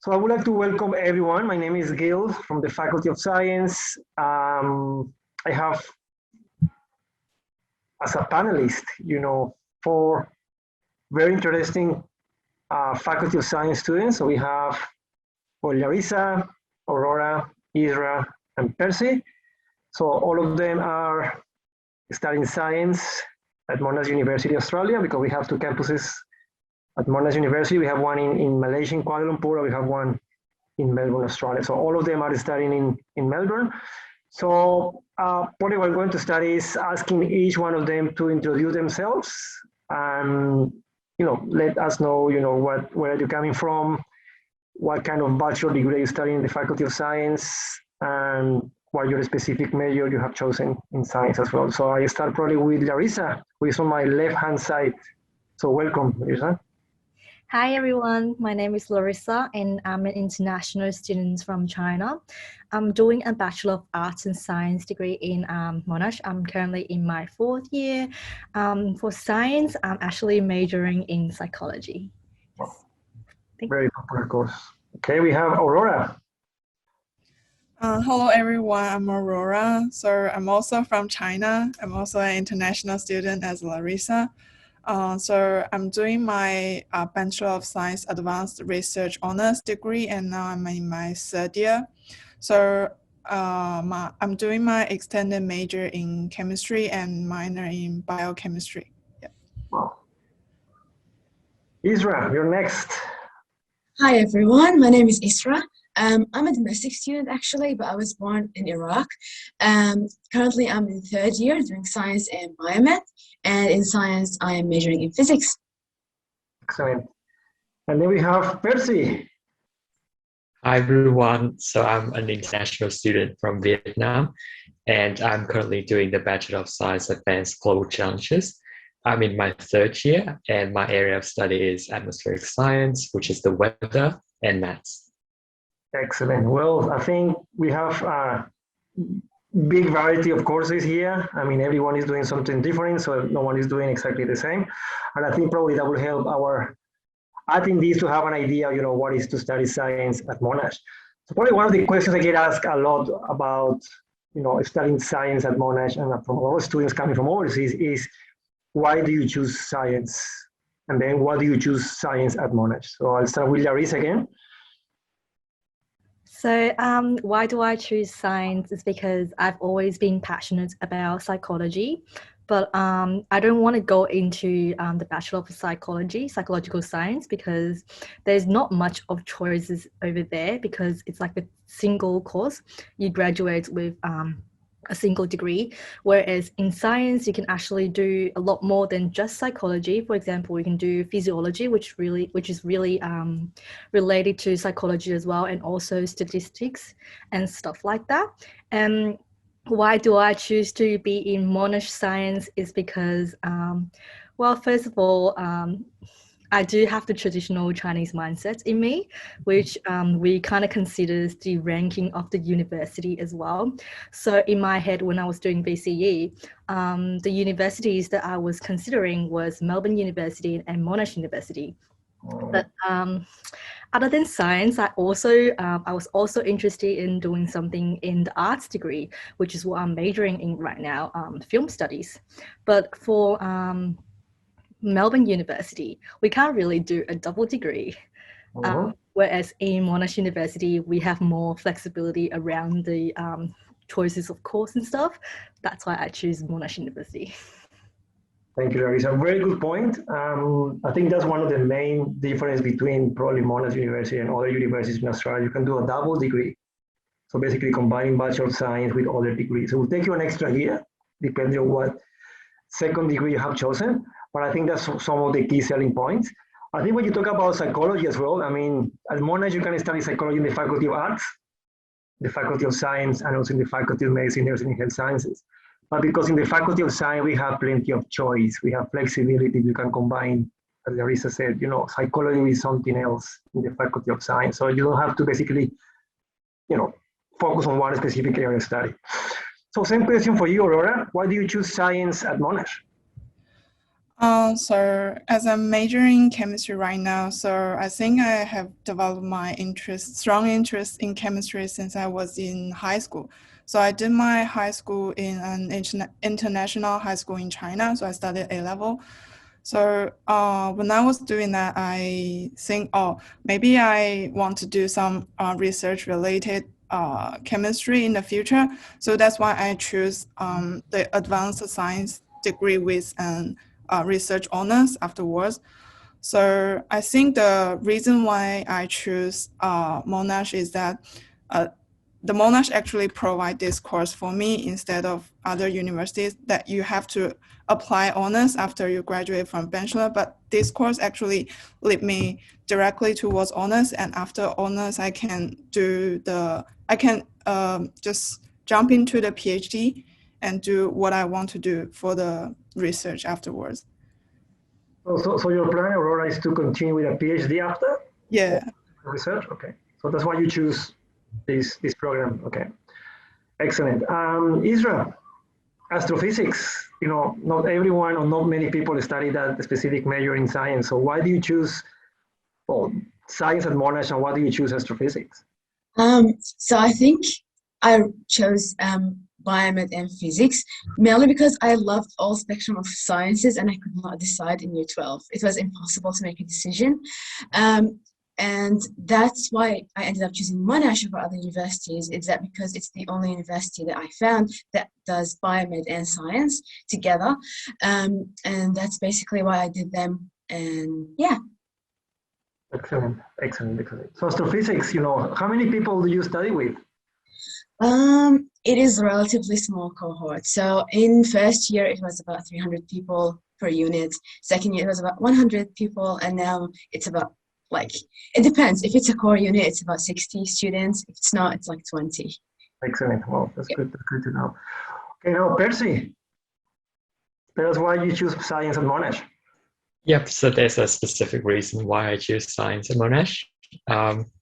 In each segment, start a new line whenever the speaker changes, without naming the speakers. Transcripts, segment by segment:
So I would like to welcome everyone. My name is Gil from the Faculty of Science. I have as a panelist, four very interesting Faculty of Science students. So we have Larissa, Aurora, Israa, and Persie. So all of them are studying science at Monash University, Australia, because we have two campuses at Monash University. We have one in Malaysia, in Kuala Lumpur, and we have one in Melbourne, Australia. So all of them are studying in Melbourne. So what we're going to study is asking each one of them to introduce themselves and let us know where you're coming from, what kind of bachelor degree you study in the Faculty of Science, and what your specific major you have chosen in science as well. So I start probably with Larissa, who is on my left-hand side. So welcome, Larissa.
Hi everyone, my name is Larissa and I'm an international student from China. I'm doing a Bachelor of Arts and Science degree in Monash. I'm currently in my fourth year. For science, I'm actually majoring in psychology.
Yes. Very popular course. Okay, we have Aurora.
Hello everyone, I'm Aurora. So I'm also from China. I'm also an international student as Larissa. So I'm doing my Bachelor of Science Advanced Research Honors degree, and now I'm in my third year. So I'm doing my extended major in chemistry and minor in biochemistry. Yeah.
Wow. Israa, you're next.
Hi everyone, my name is Israa. I'm a domestic student actually, but I was born in Iraq. Currently I'm in third year doing science and biomed, and in science I am majoring in physics.
Excellent. And then we have Persie.
Hi everyone, so I'm an international student from Vietnam, and I'm currently doing the Bachelor of Science Advanced Global Challenges. I'm in my third year, and my area of study is atmospheric science, which is the weather, and maths.
Excellent. Well, I think we have a big variety of courses here. I mean, everyone is doing something different, so no one is doing exactly the same. And I think probably that will help our attendees to have an idea, what is to study science at Monash. So probably one of the questions I get asked a lot about, studying science at Monash and from all students coming from overseas is, why do you choose science? And then why do you choose science at Monash? So I'll start with Larissa again.
So why do I choose science is because I've always been passionate about psychology, but I don't want to go into the Bachelor of Psychological Science, because there's not much of choices over there, because it's like a single course. You graduate with a single degree, whereas in science you can actually do a lot more than just psychology. For example, you can do physiology, which is really related to psychology as well, and also statistics and stuff like that. And why do I choose to be in Monash Science is because, well, first of all, I do have the traditional Chinese mindset in me, which we kind of considers the ranking of the university as well. So in my head, when I was doing BCE, the universities that I was considering was Melbourne University and Monash University. But other than science, I was also interested in doing something in the arts degree, which is what I'm majoring in right now, film studies. But for Melbourne University, we can't really do a double degree. Whereas in Monash University, we have more flexibility around the choices of course and stuff. That's why I choose Monash University.
Thank you, Larissa. Very good point. I think that's one of the main difference between probably Monash University and other universities in Australia. You can do a double degree. So basically combining Bachelor of Science with other degrees. It will take you an extra year, depending on what second degree you have chosen. But I think that's some of the key selling points. I think when you talk about psychology as well, I mean, at Monash, you can study psychology in the Faculty of Arts, the Faculty of Science, and also in the Faculty of Medicine, Nursing, and Health Sciences. But because in the Faculty of Science, we have plenty of choice. We have flexibility. You can combine, as Larissa said, psychology with something else in the Faculty of Science. So you don't have to basically, focus on one specific area of study. So same question for you, Aurora. Why do you choose science at Monash?
So as I'm majoring in chemistry right now, so I think I have developed my strong interest in chemistry since I was in high school. So I did my high school in an international high school in China. So I studied A level. So when I was doing that, I think, oh, maybe I want to do some research related chemistry in the future. So that's why I choose the advanced science degree with an research honors afterwards. So I think the reason why I choose Monash is that the Monash actually provide this course for me instead of other universities that you have to apply honors after you graduate from bachelor. But this course actually lead me directly towards honors, and after honors, I can just jump into the PhD and do what I want to do for the research afterwards.
So your plan, Aurora, is to continue with a PhD after?
Yeah.
Research? Okay. So that's why you choose this program. Okay. Excellent. Israa, astrophysics, not everyone or not many people study that specific major in science. So why do you choose science at Monash, and why do you choose astrophysics?
So I think I chose biomed and physics mainly because I loved all spectrum of sciences and I could not decide in year 12. It was impossible to make a decision. And that's why I ended up choosing Monash over other universities. Is that because it's the only university that I found that does biomed and science together. And that's basically why I did them. And yeah.
Excellent. So astrophysics, how many people do you study with?
It is a relatively small cohort. So in first year, it was about 300 people per unit. Second year, it was about 100 people. And now it's about it depends. If it's a core unit, it's about 60 students. If it's not, it's like 20.
Excellent. Well, that's good. That's good to know. Okay, now Persie, tell us why you choose science at Monash.
Yep, so there's a specific reason why I choose science at Monash.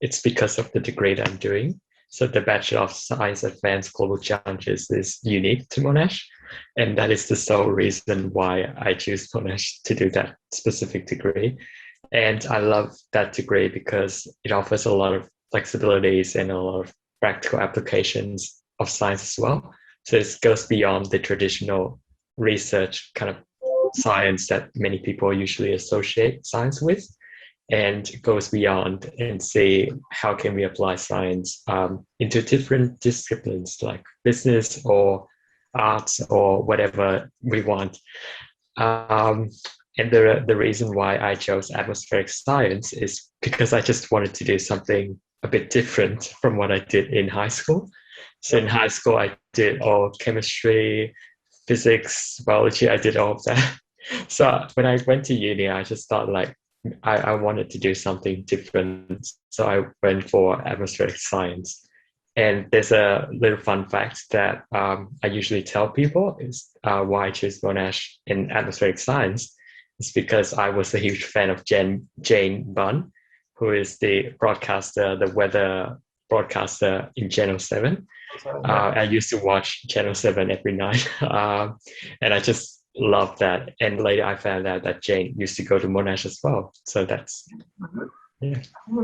It's because of the degree that I'm doing. So the Bachelor of Science Advanced Global Challenges is unique to Monash, and that is the sole reason why I choose Monash to do that specific degree. And I love that degree because it offers a lot of flexibilities and a lot of practical applications of science as well. So it goes beyond the traditional research kind of science that many people usually associate science with, and goes beyond and see how can we apply science into different disciplines like business or arts or whatever we want. And the reason why I chose atmospheric science is because I just wanted to do something a bit different from what I did in high school. So in high school, I did all chemistry, physics, biology, I did all of that. So when I went to uni, I just thought I wanted to do something different. So I went for atmospheric science. And there's a little fun fact that I usually tell people is why I choose Monash in atmospheric science. It's because I was a huge fan of Jane Bunn, who is the weather broadcaster in Channel 7. I used to watch Channel 7 every night, and I just loved that. And later I found out that Jane used to go to Monash as well. So that's, yeah.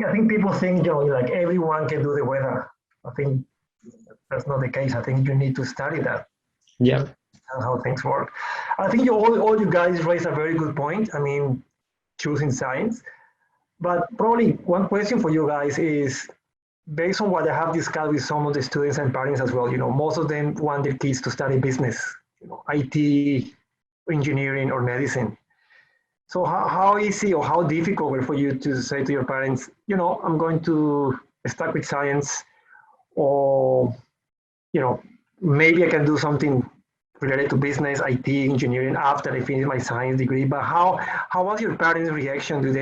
I think people think, like everyone can do the weather. I think that's not the case. I think you need to study that.
Yeah.
And how things work. I think all you guys raise a very good point. I mean, choosing science. But probably one question for you guys is, based on what I have discussed with some of the students and parents as well, most of them want their kids to study business, IT, engineering, or medicine. So how easy or how difficult were for you to say to your parents, I'm going to start with science, or, maybe I can do something related to business, IT, engineering after I finish my science degree. But how was your parents' reaction? Did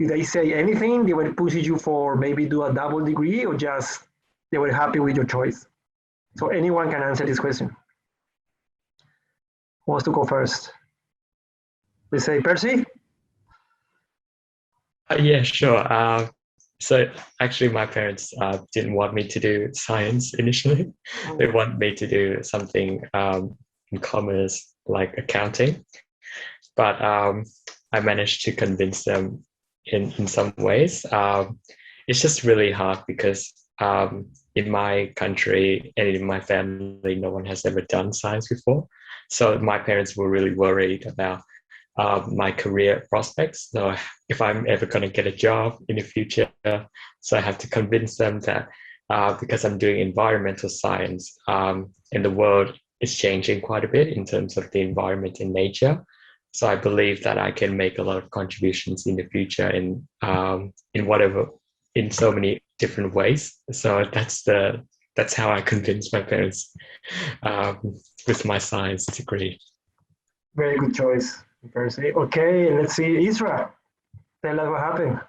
they say anything? They were pushing you for maybe do a double degree, or just they were happy with your choice? So anyone can answer this question. Who wants to go first? We say Persie?
Yeah, sure. So actually my parents didn't want me to do science initially. They want me to do something in commerce, like accounting. but I managed to convince them in some ways. It's just really hard because in my country and in my family, no one has ever done science before. So my parents were really worried about my career prospects. So if I'm ever going to get a job in the future, so I have to convince them that because I'm doing environmental science, and the world is changing quite a bit in terms of the environment and nature. So I believe that I can make a lot of contributions in the future in whatever, in so many different ways. So that's how I convinced my parents with my science degree.
Very good choice, Percy. Okay, let's see. Isra, tell us what happened.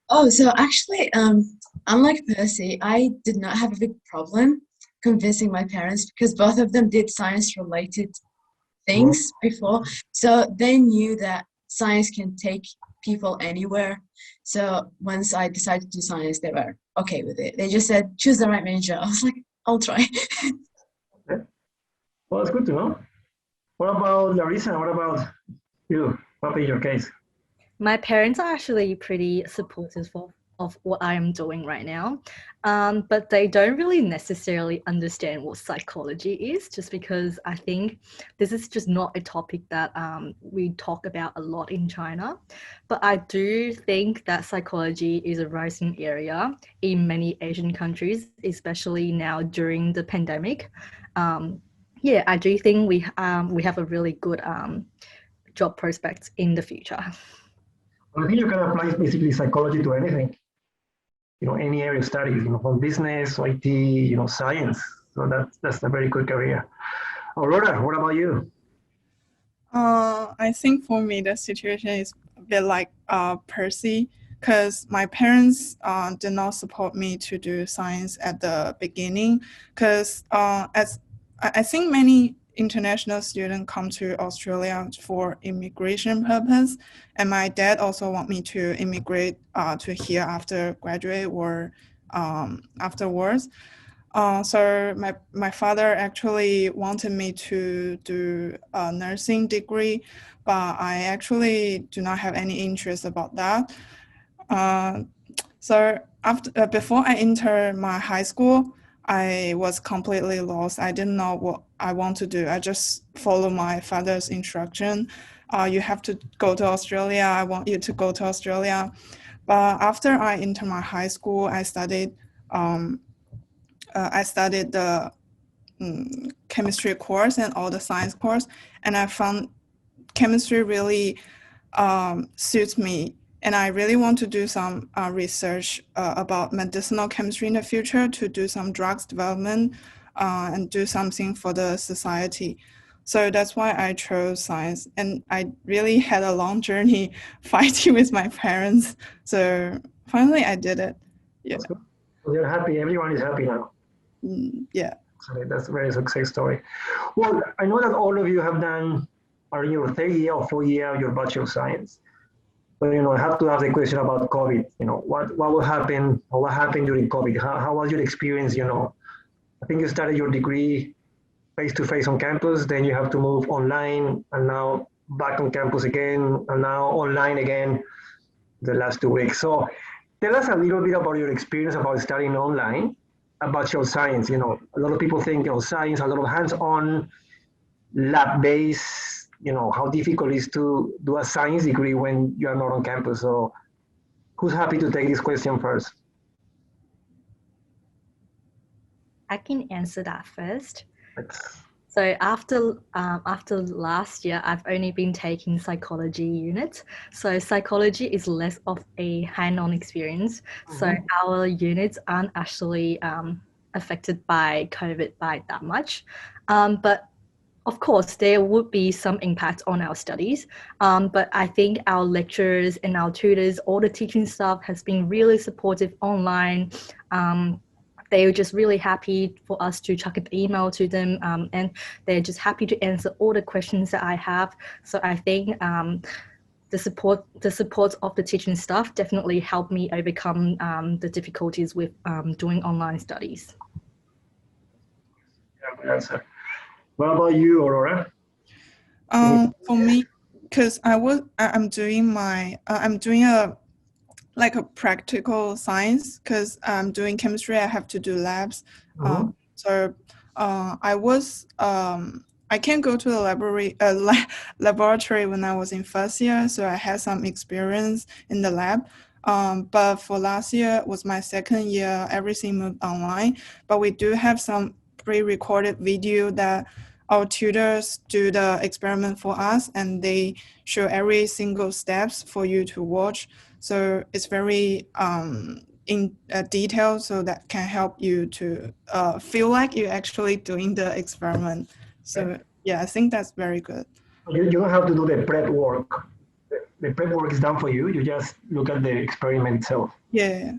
Oh, so actually, unlike Percy, I did not have a big problem convincing my parents because both of them did science-related things before. So they knew that science can take people anywhere. So once I decided to do science, they were okay with it. They just said, choose the right major. I was like, I'll try.
Okay. Well, it's good to know. What about Larissa? What about you? What is your case?
My parents are actually pretty supportive of what I am doing right now, but they don't really necessarily understand what psychology is, just because I think this is just not a topic that we talk about a lot in China. But I do think that psychology is a rising area in many Asian countries, especially now during the pandemic. Yeah, I do think we have a really good job prospects in the future.
Well, I think you can apply basically psychology to anything. Any area of studies, from business, IT, science. So that's a very good career. Aurora, what about you?
I think for me, the situation is a bit like Percy, because my parents did not support me to do science at the beginning, because as I think many international students come to Australia for immigration purpose, and my dad also want me to immigrate to here after graduate or afterwards. So my father actually wanted me to do a nursing degree, but I actually do not have any interest about that. So before I entered my high school, I was completely lost. I didn't know what I want to do. I just follow my father's instruction. You have to go to Australia. I want you to go to Australia. But after I entered my high school, I studied the chemistry course and all the science course, and I found chemistry really suits me. And I really want to do some research about medicinal chemistry in the future, to do some drugs development and do something for the society. So that's why I chose science. And I really had a long journey fighting with my parents. So finally I did it. Yeah.
That's good. So they're happy. Everyone is happy now.
Yeah.
So that's a very success story. Well, I know that all of you are in your third year or fourth year of your Bachelor of Science. But, I have to ask the question about COVID. What will happen, or what happened during COVID? How was your experience? I think you started your degree face-to-face on campus, then you have to move online, and now back on campus again, and now online again the last 2 weeks. So tell us a little bit about your experience about studying online, about your science. A lot of people think, science, a lot of hands-on, lab-based, how difficult it is to do a science degree when you are not on campus. So who's happy to take this question first?
I can answer that first.
Let's...
So after last year, I've only been taking psychology units. So psychology is less of a hand-on experience. Mm-hmm. So our units aren't actually affected by COVID by that much. But of course, there would be some impact on our studies, but I think our lecturers and our tutors, all the teaching staff has been really supportive online. They were just really happy for us to chuck an email to them, and they're just happy to answer all the questions that I have. So I think the support of the teaching staff definitely helped me overcome the difficulties with doing online studies.
Yeah, good answer. What about you, Aurora?
For me, because I'm doing a practical science, because I'm doing chemistry. I have to do labs. So I can't go to the laboratory when I was in first year, so I had some experience in the lab. But for last year was my second year, everything moved online. But we do have some pre-recorded video that our tutors do the experiment for us, and they show every single steps for you to watch. So it's very in detail, so that can help you to feel like you're actually doing the experiment. So yeah, I think that's very good.
You don't have to do the prep work. The prep work is done for you. You just look at the experiment itself.
Yeah.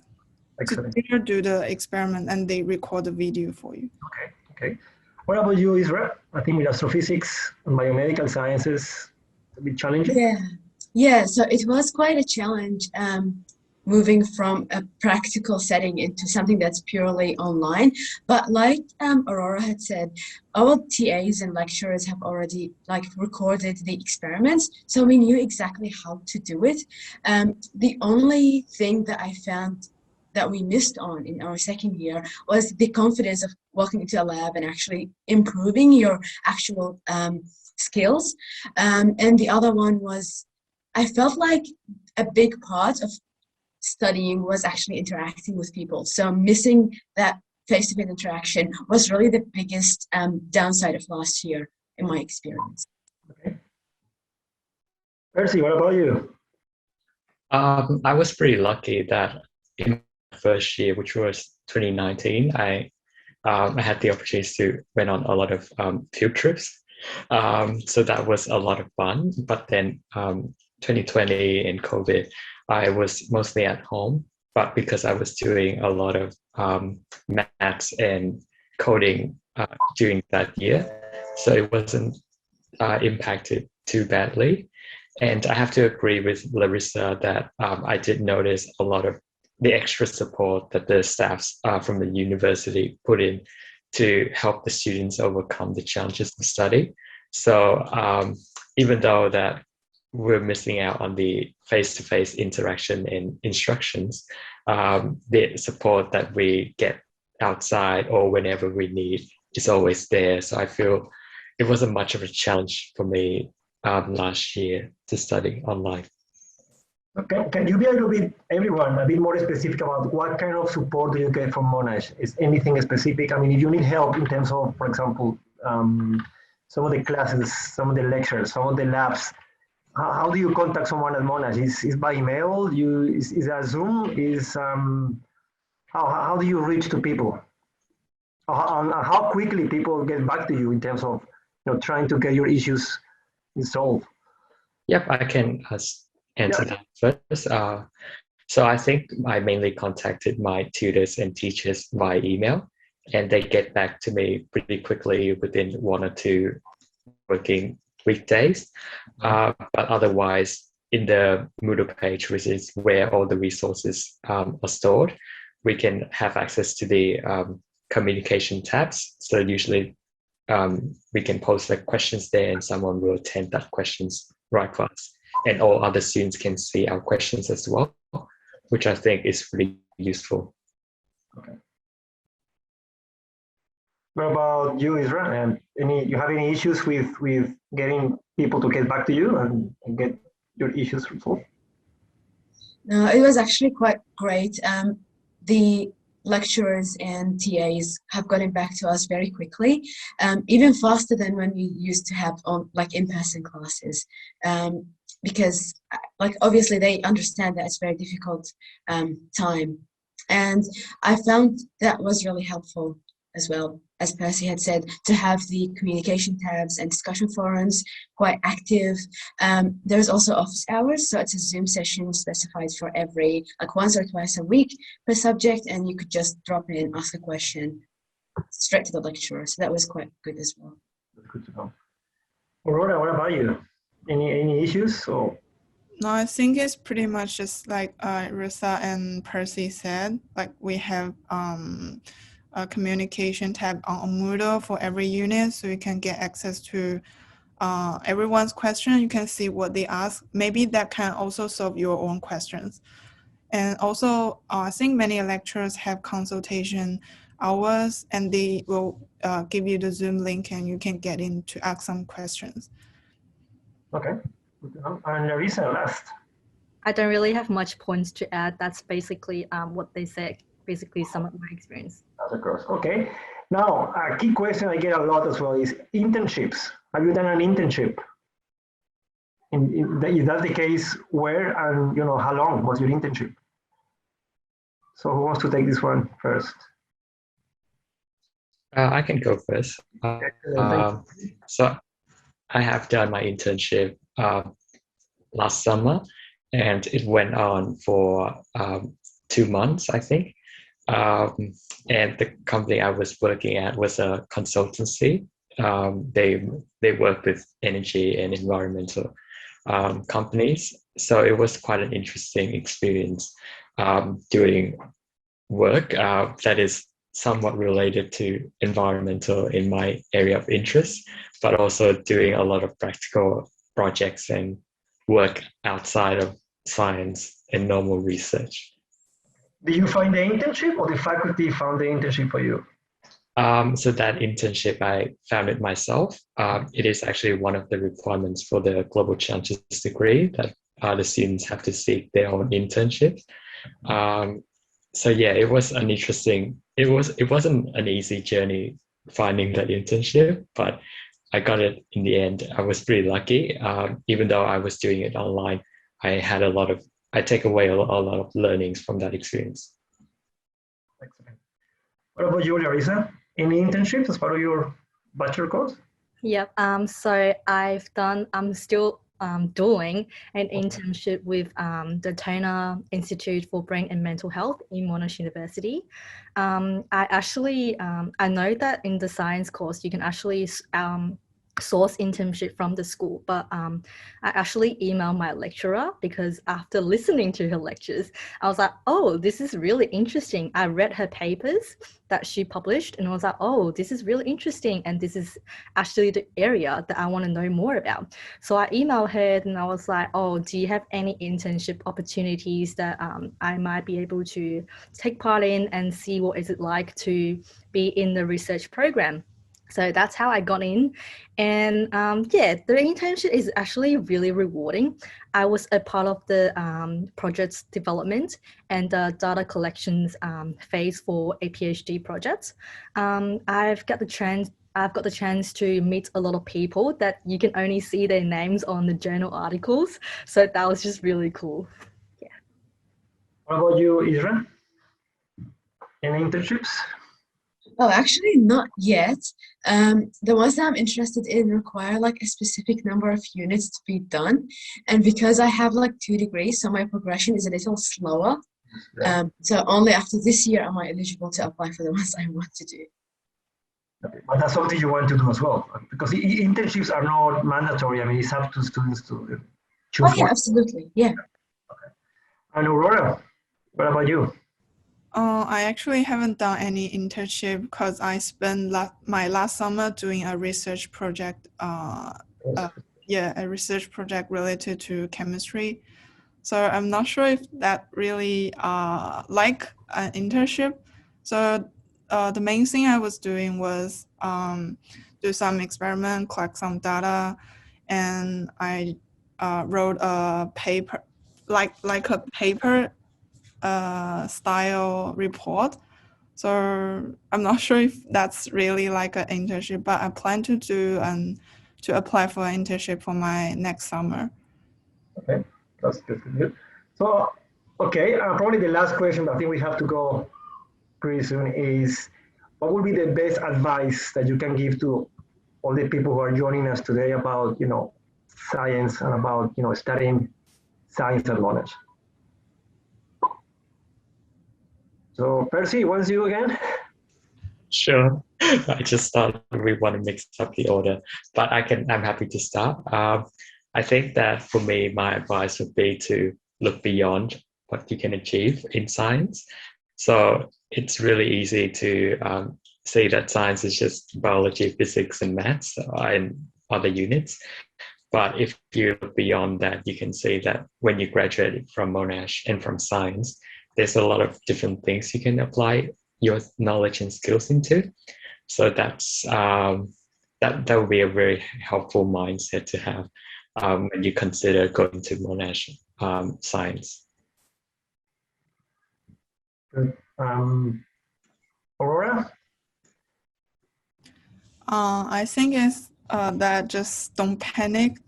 Excellent.
So they do the experiment and they record the video for you.
Okay. What about you, Israa? I think with astrophysics and biomedical sciences, it's a bit challenging.
Yeah. So it was quite a challenge moving from a practical setting into something that's purely online. But like Aurora had said, our TAs and lecturers have already recorded the experiments, so we knew exactly how to do it. The only thing that I found that we missed on in our second year was the confidence of walking into a lab and actually improving your actual skills. And the other one was, I felt like a big part of studying was actually interacting with people. So missing that face-to-face interaction was really the biggest downside of last year in my experience.
Okay. Persie, what about you?
I was pretty lucky that in my first year, which was 2019, I had the opportunity to went on a lot of field trips. So that was a lot of fun. But then 2020 and COVID, I was mostly at home. But because I was doing a lot of maths and coding during that year, so it wasn't impacted too badly. And I have to agree with Larissa that I did notice a lot of the extra support that the staffs from the university put in to help the students overcome the challenges of study. So even though that we're missing out on the face-to-face interaction and instructions, the support that we get outside or whenever we need is always there. So I feel it wasn't much of a challenge for me last year to study online.
Okay, can you be a little bit, everyone, a bit more specific about what kind of support do you get from Monash? Is anything specific? I mean, if you need help in terms of, for example, some of the classes, some of the lectures, some of the labs, how do you contact someone at Monash? Is by email? Is that Zoom? How do you reach to people? How quickly people get back to you in terms of trying to get your issues solved?
Yep, I can answer that first. So I think I mainly contacted my tutors and teachers by email, and they get back to me pretty quickly within 1 or 2 working weekdays. But otherwise, in the Moodle page, which is where all the resources are stored, we can have access to the communication tabs. So usually we can post the questions there and someone will attend that questions right for us. And all other students can see our questions as well, which I think is really useful.
Okay. What about you, Israa? You have any issues with getting people to get back to you and get your issues resolved?
No, it was actually quite great. The lecturers and TAs have gotten back to us very quickly, even faster than when we used to have in-person classes. Because obviously they understand that it's a very difficult time. And I found that was really helpful as well, as Persie had said, to have the communication tabs and discussion forums quite active. There's also office hours, so it's a Zoom session specified for every, once or twice a week per subject, and you could just drop in, ask a question straight to the lecturer. So that was quite good as well.
That's good to know. Aurora, what about you? Any issues? Or?
No, I think it's pretty much just like Larissa and Persie said. We have a communication tab on Moodle for every unit, so you can get access to everyone's question. You can see what they ask. Maybe that can also solve your own questions. And also, I think many lecturers have consultation hours, and they will give you the Zoom link, and you can get in to ask some questions.
Okay. And Larissa, last.
I don't really have much points to add. That's basically what they said, basically some of my experience.
Of course. Okay. Now, a key question I get a lot as well is internships. Have you done an internship? Is that the case? Where and how long was your internship? So who wants to take this one first?
I can go first. So I have done my internship last summer, and it went on for 2 months, I think. And the company I was working at was a consultancy. They work with energy and environmental companies. So it was quite an interesting experience doing work that is somewhat related to environmental in my area of interest, but also doing a lot of practical projects and work outside of science and normal research.
Did you find the internship or the faculty found the internship for you?
So that internship, I found it myself. It is actually one of the requirements for the Global Challenges degree that the students have to seek their own internship. So yeah, it was an interesting, it wasn't an easy journey finding that internship, but I got it in the end. I was pretty lucky. Even though I was doing it online, I take away a lot of learnings from that experience.
Excellent. What about you, Larissa? Any internships as part of your bachelor course?
Yep. So I'm still doing an internship with the Turner Institute for Brain and Mental Health in Monash University. I know that in the science course, you can actually source internship from the school, but I actually emailed my lecturer because after listening to her lectures, I was like, oh, this is really interesting. I read her papers that she published and I was like, oh, this is really interesting, and this is actually the area that I want to know more about. So I emailed her and I was like, oh, do you have any internship opportunities that I might be able to take part in and see what is it like to be in the research program? So that's how I got in. And the internship is actually really rewarding. I was a part of the project's development and the data collections phase for a PhD project. I've got the chance to meet a lot of people that you can only see their names on the journal articles. So that was just really cool. Yeah.
What about you, Israa? Any internships?
Oh, actually not yet. The ones that I'm interested in require like a specific number of units to be done. And because I have like 2 degrees, so my progression is a little slower. Yeah. So only after this year am I eligible to apply for the ones I want to do.
Okay. But that's something you want to do as well, because internships are not mandatory. I mean, it's up to students to choose.
Oh yeah, absolutely. Yeah.
Okay. And Aurora, what about you?
I actually haven't done any internship because I spent my last summer doing a research project. A research project related to chemistry. So I'm not sure if that really like an internship. So the main thing I was doing was do some experiment, collect some data, and I wrote a paper, like a paper style report. So I'm not sure if that's really like an internship, but I plan to do and to apply for an internship for my next summer.
Okay, that's good. So, okay, probably the last question, I think we have to go pretty soon, is what would be the best advice that you can give to all the people who are joining us today about, science and about, studying science at Monash? So, Persie, once you again?
Sure. I just thought we want to mix up the order, but I'm happy to start. I think that for me, my advice would be to look beyond what you can achieve in science. So it's really easy to see that science is just biology, physics, and maths. And other units. But if you look beyond that, you can see that when you graduate from Monash and from science, there's a lot of different things you can apply your knowledge and skills into. So that would be a very helpful mindset to have when you consider going to Monash science.
Good. Aurora?
I think it's that just don't panic.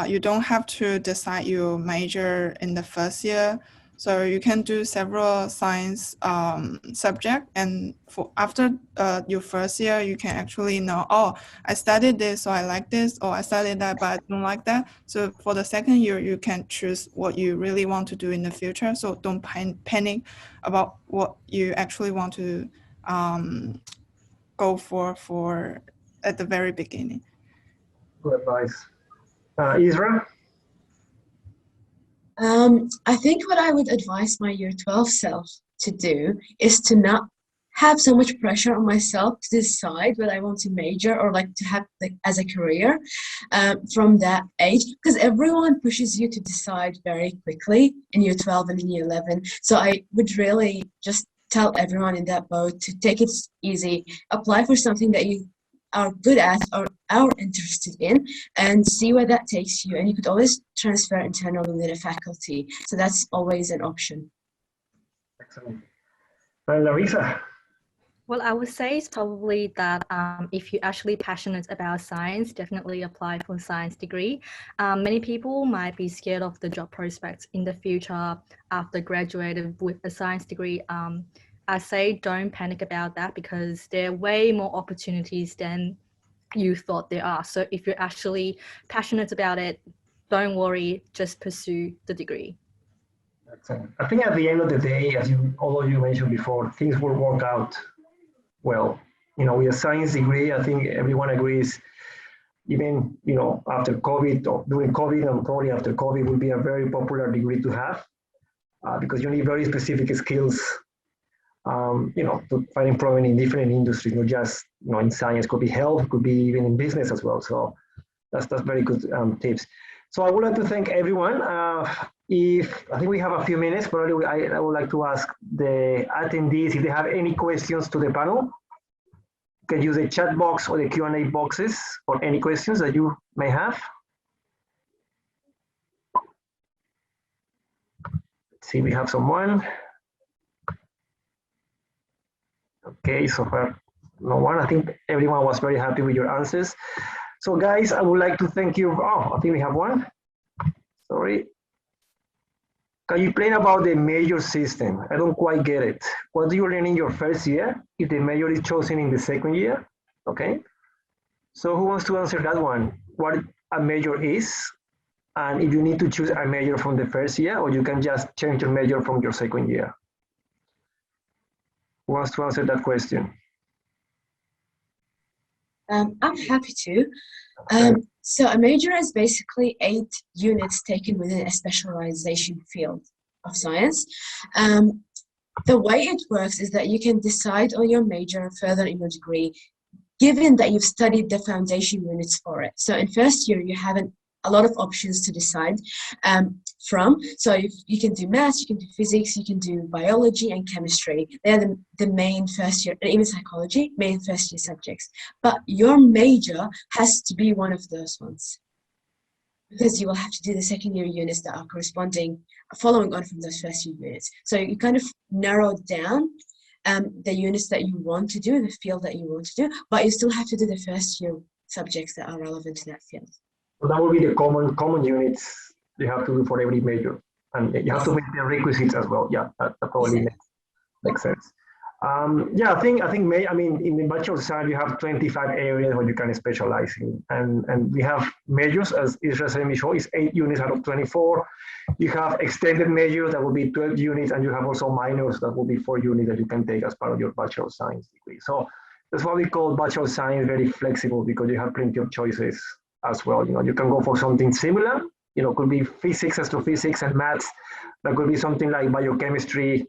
You don't have to decide your major in the first year. So you can do several science subject, and after your first year, you can actually know, oh, I studied this, so I like this, or I studied that, but I don't like that. So for the second year, you can choose what you really want to do in the future. So don't panic about what you actually want to go for at the very beginning.
Good advice. Israa?
I think what I would advise my year 12 self to do is to not have so much pressure on myself to decide what I want to major or like to have like as a career from that age, because everyone pushes you to decide very quickly in year 12 and in year 11. So I would really just tell everyone in that boat to take it easy, apply for something that you are good at or are interested in, and see where that takes you. And you could always transfer internally within a faculty. So that's always an option.
Excellent. Larissa?
Well, I would say it's probably that if you're actually passionate about science, definitely apply for a science degree. Many people might be scared of the job prospects in the future after graduating with a science degree. I say don't panic about that, because there are way more opportunities than you thought there are. So if you're actually passionate about it, don't worry, just pursue the degree.
Excellent. I think at the end of the day, as all of you mentioned before, things will work out well. With a science degree, I think everyone agrees, even, after COVID or during COVID and probably after COVID will be a very popular degree to have because you need very specific skills to find employment in different industries, not just in science. Could be health, could be even in business as well. So that's very good tips. So I would like to thank everyone. If I think we have a few minutes, but I would like to ask the attendees if they have any questions to the panel. You can use the chat box or the Q&A boxes for any questions that you may have. Let's see, we have someone. Okay, so far no one. I think everyone was very happy with your answers. So guys, I would like to thank you. Oh, I think we have one. Sorry. Can you explain about the major system? I don't quite get it. What do you learn in your first year if the major is chosen in the second year? Okay. So who wants to answer that one? What a major is, and if you need to choose a major from the first year, or you can just change your major from your second year? Who wants to answer that question?
I'm happy to. So a major is basically 8 units taken within a specialization field of science. The way it works is that you can decide on your major further in your degree, given that you've studied the foundation units for it. So in first year, you have a lot of options to decide from. So you can do maths, you can do physics, you can do biology and chemistry. They're the main first year, and even psychology, main first year subjects. But your major has to be one of those ones, because you will have to do the second year units that are following on from those first year units. So you kind of narrowed down the units that you want to do, the field that you want to do, but you still have to do the first year subjects that are relevant to that field.
So that will be the common units you have to do for every major, and you have to make the requisites as well. Yeah, that probably makes sense. Yeah, I think in the Bachelor of Science you have 25 areas where you can specialize in, and we have majors, as Israa said before, is 8 units out of 24. You have extended majors that will be 12 units, and you have also minors that will be 4 units that you can take as part of your Bachelor of Science degree. So that's why we call Bachelor of Science very flexible, because you have plenty of choices as well. You can go for something similar. Could be physics, astrophysics, and maths. That could be something like biochemistry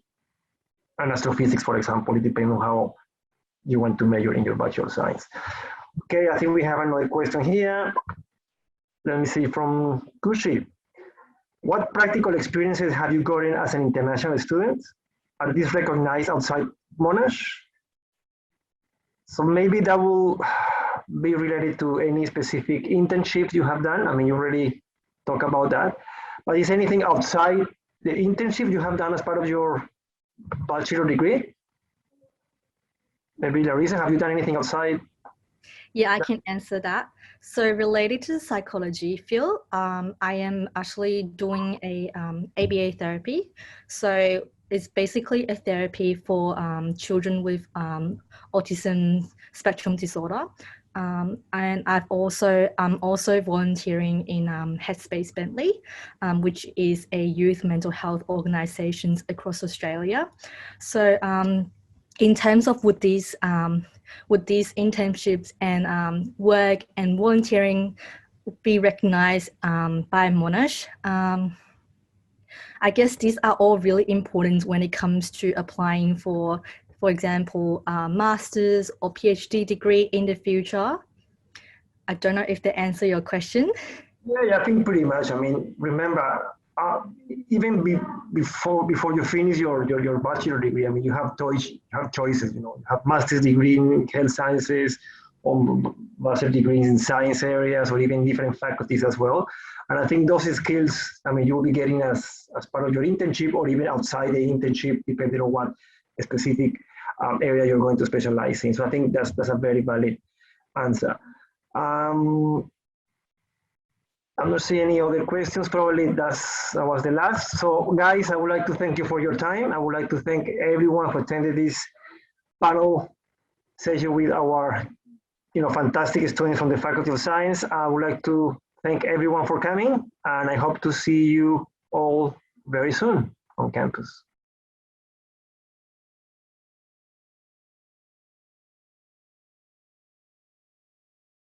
and astrophysics, for example. It depends on how you want to major in your Bachelor of Science. Okay, I think we have another question here. Let me see from Kushi. What practical experiences have you gotten as an international student? Are these recognized outside Monash? So maybe that will be related to any specific internships you have done. I mean, you already talk about that. But is anything outside the internship you have done as part of your bachelor degree? Maybe Larissa, have you done anything outside?
Yeah, I can answer that. So related to the psychology field, I am actually doing a ABA therapy. So it's basically a therapy for children with autism spectrum disorder. And I'm also volunteering in Headspace Bentley, which is a youth mental health organization across Australia. So in terms of with these internships and work and volunteering be recognized by Monash, I guess these are all really important when it comes to applying for example, master's or PhD degree in the future. I don't know if they answer your question.
Yeah, I think pretty much. I mean, remember, even before you finish your bachelor degree, I mean, you have choices. You know, you have master's degree in health sciences, or master's degrees in science areas, or even different faculties as well. And I think those skills, I mean, you will be getting as part of your internship, or even outside the internship, depending on what specific area you're going to specialize in. So I think that's a very valid answer. I'm not seeing any other questions. Probably that was the last. So guys, I would like to thank you for your time. I would like to thank everyone who attended this panel session with our fantastic students from the Faculty of Science. I would like to thank everyone for coming, and I hope to see you all very soon on campus.